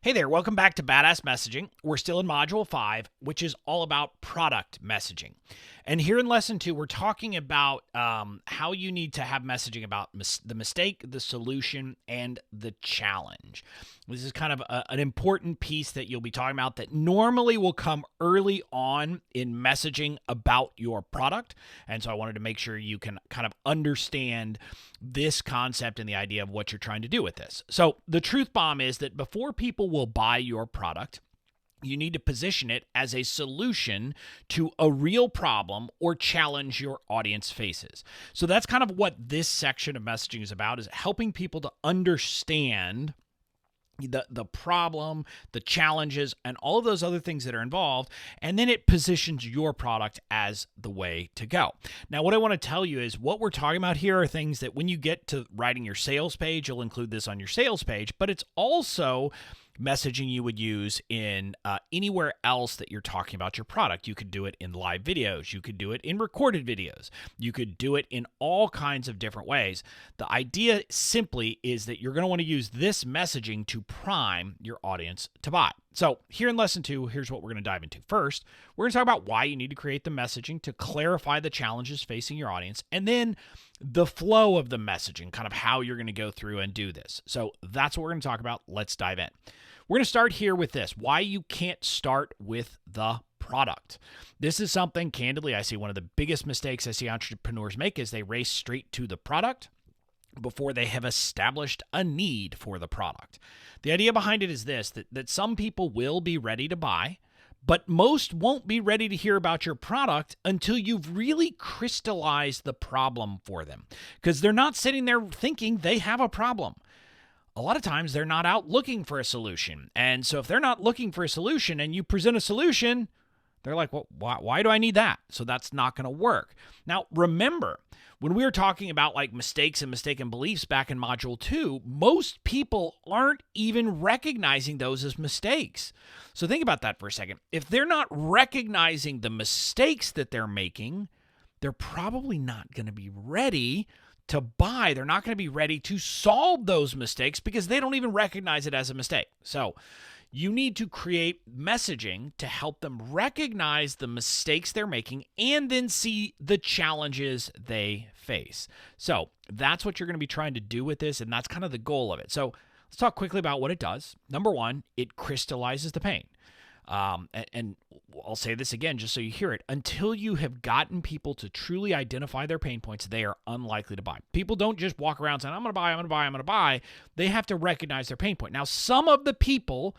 Hey there, welcome back to Badass Messaging. We're still in Module 5, which is all about product messaging. And here in Lesson 2, we're talking about how you need to have messaging about the mistake, the solution, and the challenge. This is kind of an important piece that you'll be talking about that normally will come early on in messaging about your product. And so I wanted to make sure you can kind of understand this concept and the idea of what you're trying to do with this. So the truth bomb is that before people will buy your product, you need to position it as a solution to a real problem or challenge your audience faces. So that's kind of what this section of messaging is about, is helping people to understand the problem, the challenges, and all of those other things that are involved, and then it positions your product as the way to go. Now, what I want to tell you is what we're talking about here are things that when you get to writing your sales page, you'll include this on your sales page, but it's also messaging you would use in anywhere else that you're talking about your product. You could do it in live videos. You could do it in recorded videos. You could do it in all kinds of different ways. The idea simply is that you're going to want to use this messaging to prime your audience to buy. So here in Lesson 2, here's what we're going to dive into. First, we're going to talk about why you need to create the messaging to clarify the challenges facing your audience, and then the flow of the messaging, kind of how you're going to go through and do this. So that's what we're going to talk about. Let's dive in. We're going to start here with this, why you can't start with the product. This is something, candidly, I see one of the biggest mistakes I see entrepreneurs make is they race straight to the product before they have established a need for the product. The idea behind it is this, that some people will be ready to buy, but most won't be ready to hear about your product until you've really crystallized the problem for them, because they're not sitting there thinking they have a problem. A lot of times they're not out looking for a solution. And so if they're not looking for a solution and you present a solution, they're like, well, why do I need that? So that's not going to work. Now, remember, when we were talking about like mistakes and mistaken beliefs back in Module 2, most people aren't even recognizing those as mistakes. So think about that for a second. If they're not recognizing the mistakes that they're making, they're probably not going to be ready to buy. They're not going to be ready to solve those mistakes because they don't even recognize it as a mistake. So you need to create messaging to help them recognize the mistakes they're making and then see the challenges they face. So that's what you're going to be trying to do with this, and that's kind of the goal of it. So let's talk quickly about what it does. Number one, it crystallizes the pain. And I'll say this again just so you hear it. Until you have gotten people to truly identify their pain points, they are unlikely to buy. People don't just walk around saying, I'm going to buy, I'm going to buy, I'm going to buy. They have to recognize their pain point. Now, some of the people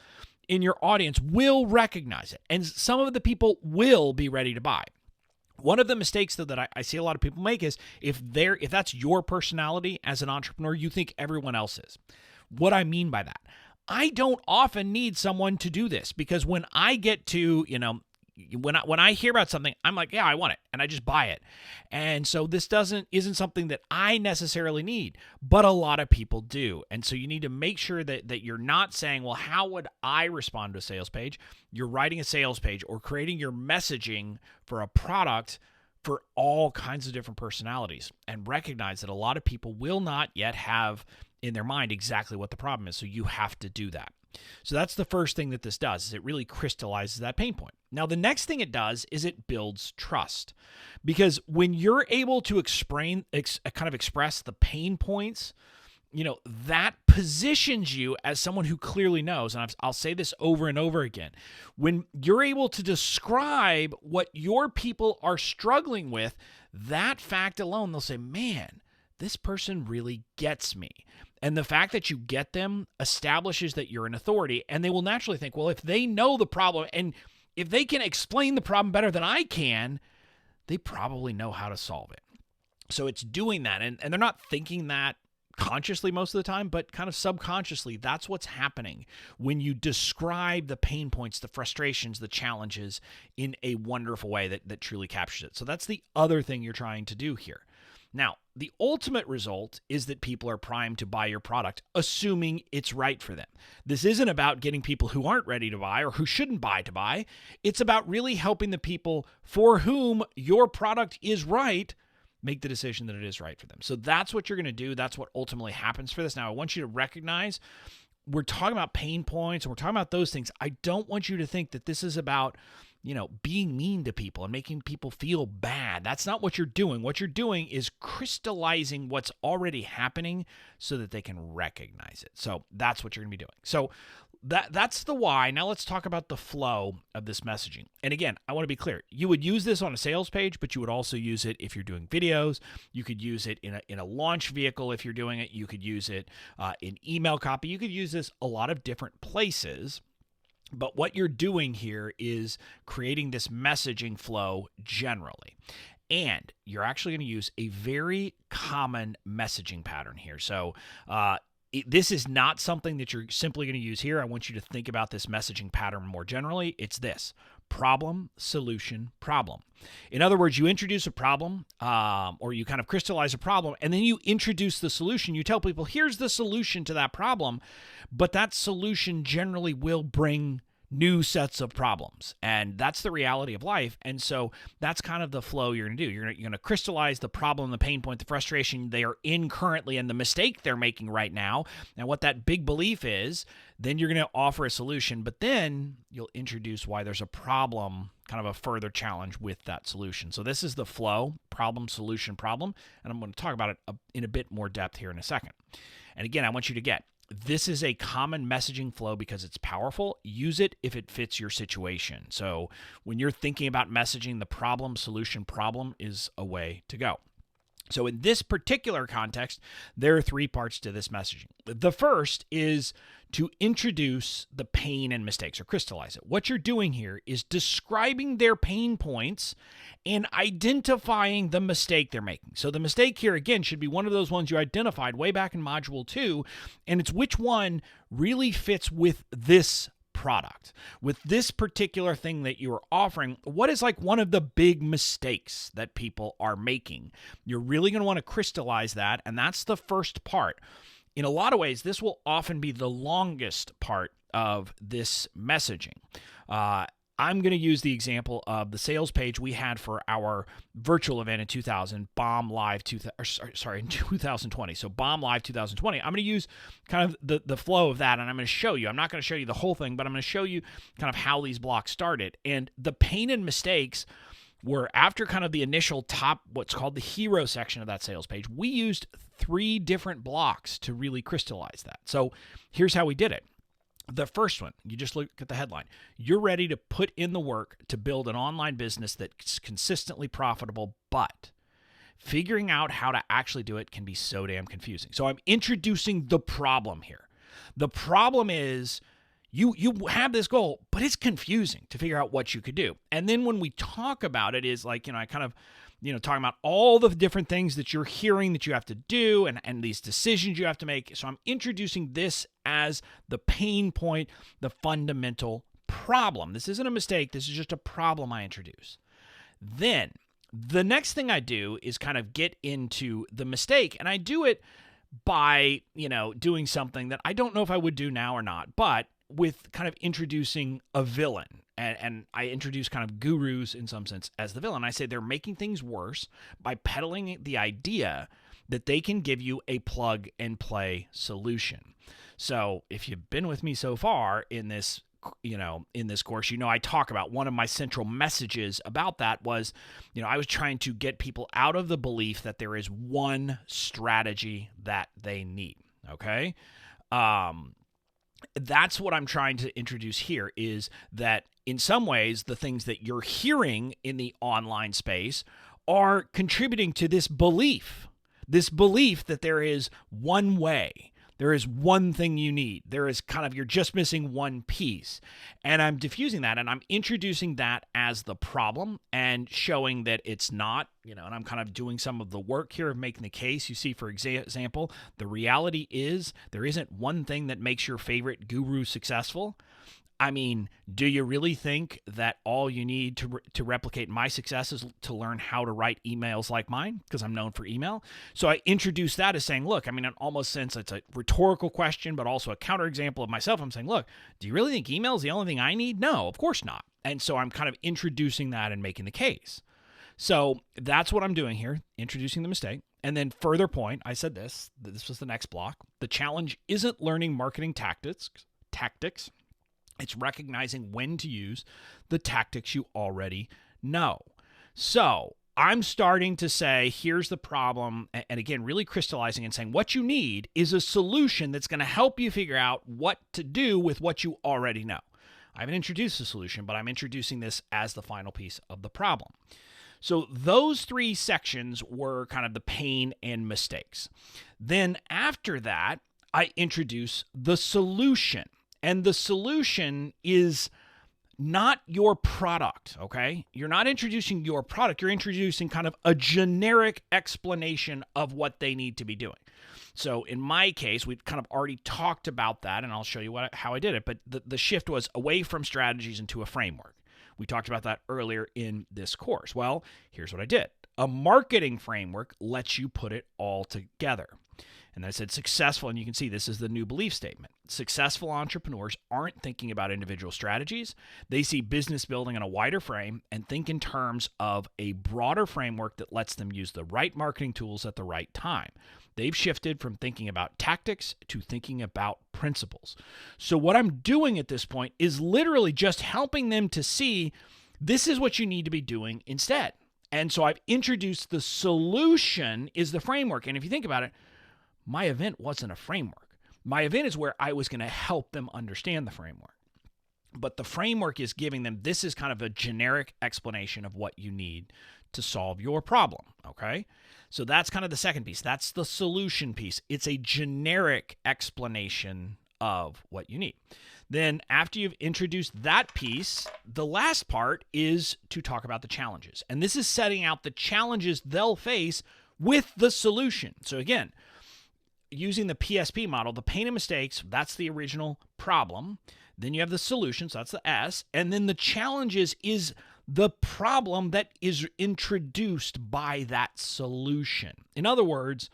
in your audience will recognize it, and some of the people will be ready to buy. One of the mistakes, though, that I see a lot of people make is if that's your personality as an entrepreneur, you think everyone else is. What I mean by that, I don't often need someone to do this, because when I get to, when I hear about something, I'm like, yeah, I want it, and I just buy it. And so this isn't something that I necessarily need, but a lot of people do. And so you need to make sure that you're not saying, well, how would I respond to a sales page? You're writing a sales page or creating your messaging for a product for all kinds of different personalities, and recognize that a lot of people will not yet have in their mind exactly what the problem is. So you have to do that. So that's the first thing that this does, is it really crystallizes that pain point. Now, the next thing it does is it builds trust, because when you're able to kind of express the pain points, that positions you as someone who clearly knows. And I'll say this over and over again. When you're able to describe what your people are struggling with, that fact alone, they'll say, man, this person really gets me. And the fact that you get them establishes that you're an authority, and they will naturally think, well, if they know the problem and if they can explain the problem better than I can, they probably know how to solve it. So it's doing that, and they're not thinking that consciously most of the time, but kind of subconsciously, that's what's happening when you describe the pain points, the frustrations, the challenges in a wonderful way that truly captures it. So that's the other thing you're trying to do here. Now, the ultimate result is that people are primed to buy your product, assuming it's right for them. This isn't about getting people who aren't ready to buy or who shouldn't buy to buy. It's about really helping the people for whom your product is right make the decision that it is right for them. So that's what you're going to do. That's what ultimately happens for this. Now, I want you to recognize we're talking about pain points and we're talking about those things, I don't want you to think that this is about, being mean to people and making people feel bad. That's not what you're doing. What you're doing is crystallizing what's already happening so that they can recognize it. So that's what you're going to be doing. So that's the why. Now let's talk about the flow of this messaging. And again, I want to be clear. You would use this on a sales page, but you would also use it if you're doing videos. You could use it in a launch vehicle if you're doing it. You could use it in email copy. You could use this a lot of different places. But what you're doing here is creating this messaging flow generally. And you're actually going to use a very common messaging pattern here. So this is not something that you're simply going to use here. I want you to think about this messaging pattern more generally. It's this: problem, solution, problem. In other words, you introduce a problem or you kind of crystallize a problem, and then you introduce the solution. You tell people, here's the solution to that problem, but that solution generally will bring new sets of problems. And that's the reality of life. And so that's kind of the flow you're going to do. You're going to crystallize the problem, the pain point, the frustration they are in currently, and the mistake they're making right now, and what that big belief is. Then you're going to offer a solution, but then you'll introduce why there's a problem, kind of a further challenge with that solution. So this is the flow: problem, solution, problem. And I'm going to talk about it in a bit more depth here in a second. And again, I want you to get, this is a common messaging flow because it's powerful. Use it if it fits your situation. So when you're thinking about messaging, the problem, solution, problem is a way to go. So in this particular context, there are three parts to this messaging. The first is to introduce the pain and mistakes, or crystallize it. What you're doing here is describing their pain points and identifying the mistake they're making. So the mistake here, again, should be one of those ones you identified way back in Module 2, and it's which one really fits with this product, with this particular thing that you're offering. What is like one of the big mistakes that people are making? You're really going to want to crystallize that, and that's the first part. In a lot of ways, this will often be the longest part of this messaging. I'm going to use the example of the sales page we had for our virtual event in 2020. So BOM Live 2020. I'm going to use kind of the flow of that, and I'm going to show you. I'm not going to show you the whole thing, but I'm going to show you kind of how these blocks started. And the pain and mistakes were after kind of the initial top, what's called the hero section of that sales page. We used 3 different blocks to really crystallize that. So here's how we did it. The first one, you just look at the headline. You're ready to put in the work to build an online business that's consistently profitable, but figuring out how to actually do it can be so damn confusing. So I'm introducing the problem here. The problem is you have this goal, but it's confusing to figure out what you could do. And then when we talk about it is like, I kind of, talking about all the different things that you're hearing that you have to do and these decisions you have to make. So I'm introducing this as the pain point, the fundamental problem. This isn't a mistake. This is just a problem I introduce. Then the next thing I do is kind of get into the mistake, and I do it by, doing something that I don't know if I would do now or not, but with kind of introducing a villain. And I introduce kind of gurus in some sense as the villain. I say they're making things worse by peddling the idea that they can give you a plug and play solution. So if you've been with me so far in this, in this course, I talk about one of my central messages about that was, I was trying to get people out of the belief that there is one strategy that they need. Okay. That's what I'm trying to introduce here, is that in some ways, the things that you're hearing in the online space are contributing to this belief that there is one way. There is one thing you need. There is kind of, you're just missing one piece. And I'm diffusing that, and I'm introducing that as the problem and showing that it's not, and I'm kind of doing some of the work here of making the case. You see, for example, the reality is there isn't one thing that makes your favorite guru successful. I mean, do you really think that all you need to replicate my success is to learn how to write emails like mine? Because I'm known for email. So I introduce that as saying, look, in almost sense, it's a rhetorical question, but also a counterexample of myself. I'm saying, look, do you really think email is the only thing I need? No, of course not. And so I'm kind of introducing that and making the case. So that's what I'm doing here, introducing the mistake. And then further point, I said this was the next block. The challenge isn't learning marketing tactics. It's recognizing when to use the tactics you already know. So I'm starting to say, here's the problem. And again, really crystallizing and saying what you need is a solution that's going to help you figure out what to do with what you already know. I haven't introduced the solution, but I'm introducing this as the final piece of the problem. So those three sections were kind of the pain and mistakes. Then after that, I introduce the solution. And the solution is not your product, okay? You're not introducing your product. You're introducing kind of a generic explanation of what they need to be doing. So in my case, we've kind of already talked about that, and I'll show you how I did it. But the shift was away from strategies into a framework. We talked about that earlier in this course. Well, here's what I did. A marketing framework lets you put it all together. And then I said successful, and you can see this is the new belief statement. Successful entrepreneurs aren't thinking about individual strategies. They see business building in a wider frame and think in terms of a broader framework that lets them use the right marketing tools at the right time. They've shifted from thinking about tactics to thinking about principles. So what I'm doing at this point is literally just helping them to see this is what you need to be doing instead. And so I've introduced the solution is the framework. And if you think about it, my event wasn't a framework. My event is where I was going to help them understand the framework. But the framework is giving them, this is kind of a generic explanation of what you need to solve your problem, okay? So that's kind of the second piece. That's the solution piece. It's a generic explanation of what you need. Then after you've introduced that piece, the last part is to talk about the challenges. And this is setting out the challenges they'll face with the solution. So again, using the PSP model, the pain and mistakes, that's the original problem. Then you have the solutions, that's the S. And then the challenges is the problem that is introduced by that solution. In other words,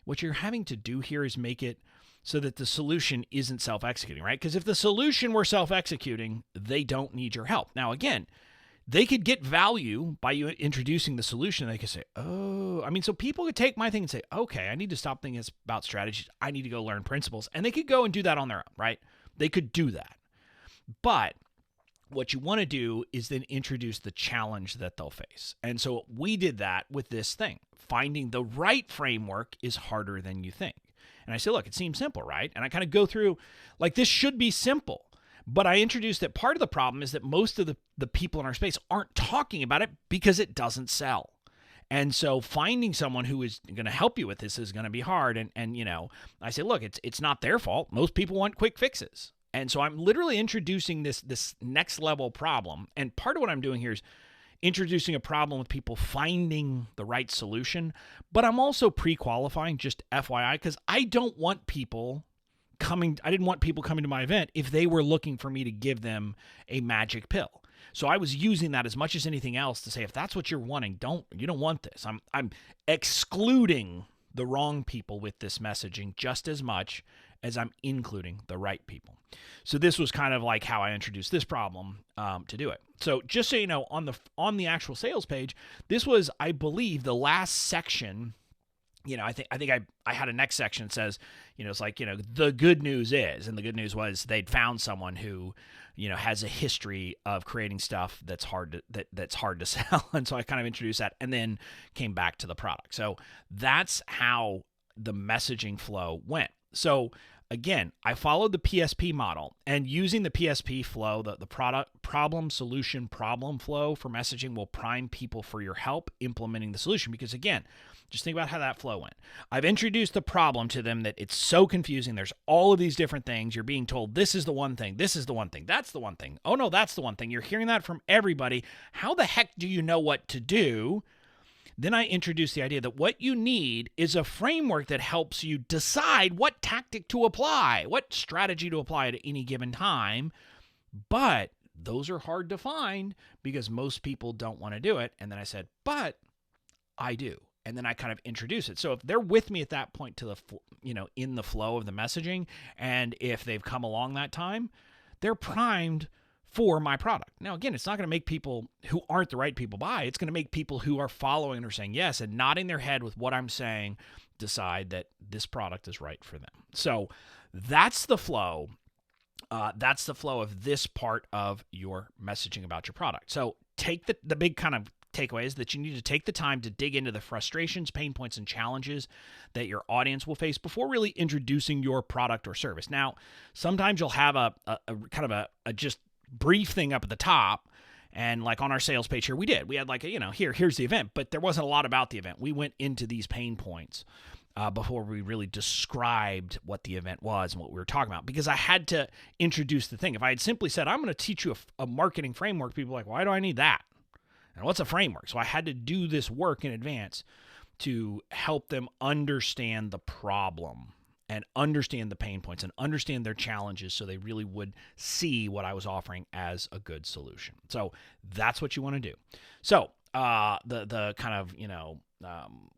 what you're having to do here is make it so that the solution isn't self-executing, right? Because if the solution were self-executing, they don't need your help. Now, again, they could get value by you introducing the solution. They could say, oh, so people could take my thing and say, okay, I need to stop thinking about strategies. I need to go learn principles. And they could go and do that on their own, right? They could do that. But what you want to do is then introduce the challenge that they'll face. And so we did that with this thing. Finding the right framework is harder than you think. And I say, look, it seems simple, right? And I kind of go through, like, this should be simple. But I introduced that part of the problem is that most of the people in our space aren't talking about it because it doesn't sell. And so finding someone who is going to help you with this is going to be hard. And I say, look, it's not their fault. Most people want quick fixes. And so I'm literally introducing this next level problem. And part of what I'm doing here is introducing a problem with people finding the right solution. But I'm also pre-qualifying, just FYI, because I didn't want people coming to my event if they were looking for me to give them a magic pill. So I was using that as much as anything else to say, if that's what you're wanting, you don't want this. I'm excluding the wrong people with this messaging just as much as I'm including the right people. So this was kind of like how I introduced this problem to do it. So just so you know, on the actual sales page, this was, I believe, the last section. I think I had a next section that says, it's like, the good news is, and the good news was they'd found someone who, has a history of creating stuff that's hard to sell. And so I kind of introduced that and then came back to the product. So that's how the messaging flow went. So again, I followed the PSP model, and using the PSP flow, the product problem solution problem flow for messaging will prime people for your help implementing the solution. Because again, just think about how that flow went. I've introduced the problem to them that it's so confusing. There's all of these different things. You're being told this is the one thing, this is the one thing, that's the one thing. Oh no, that's the one thing. You're hearing that from everybody. How the heck do you know what to do? Then I introduced the idea that what you need is a framework that helps you decide what tactic to apply, what strategy to apply at any given time. But those are hard to find because most people don't want to do it. And then I said, but I do. And then I kind of introduce it. So if they're with me at that point to in the flow of the messaging, and if they've come along that time, they're primed for my product. Now, again, it's not going to make people who aren't the right people buy. It's going to make people who are following or saying yes and nodding their head with what I'm saying decide that this product is right for them. So that's the flow. That's the flow of this part of your messaging about your product. So take the big kind of takeaway is that you need to take the time to dig into the frustrations, pain points, and challenges that your audience will face before really introducing your product or service. Now, sometimes you'll have a kind of a just brief thing up at the top. And like on our sales page here, we had like, here's the event, but there wasn't a lot about the event. We went into these pain points before we really described what the event was and what we were talking about, because I had to introduce the thing. If I had simply said, I'm going to teach you a marketing framework, people are like, why do I need that? And what's a framework? So I had to do this work in advance to help them understand the problem and understand the pain points and understand their challenges so they really would see what I was offering as a good solution. So that's what you want to do. So the kind of,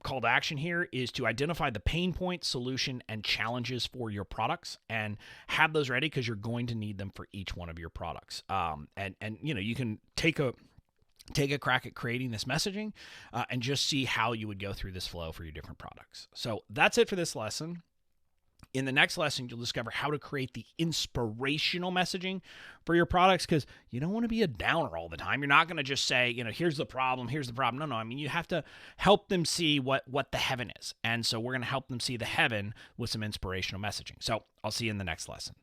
call to action here is to identify the pain point, solution, and challenges for your products and have those ready because you're going to need them for each one of your products. And you can take a crack at creating this messaging and just see how you would go through this flow for your different products. So that's it for this lesson. In the next lesson, you'll discover how to create the inspirational messaging for your products, because you don't want to be a downer all the time. You're not going to just say, here's the problem. No. I mean, you have to help them see what the heaven is. And so we're going to help them see the heaven with some inspirational messaging. So I'll see you in the next lesson.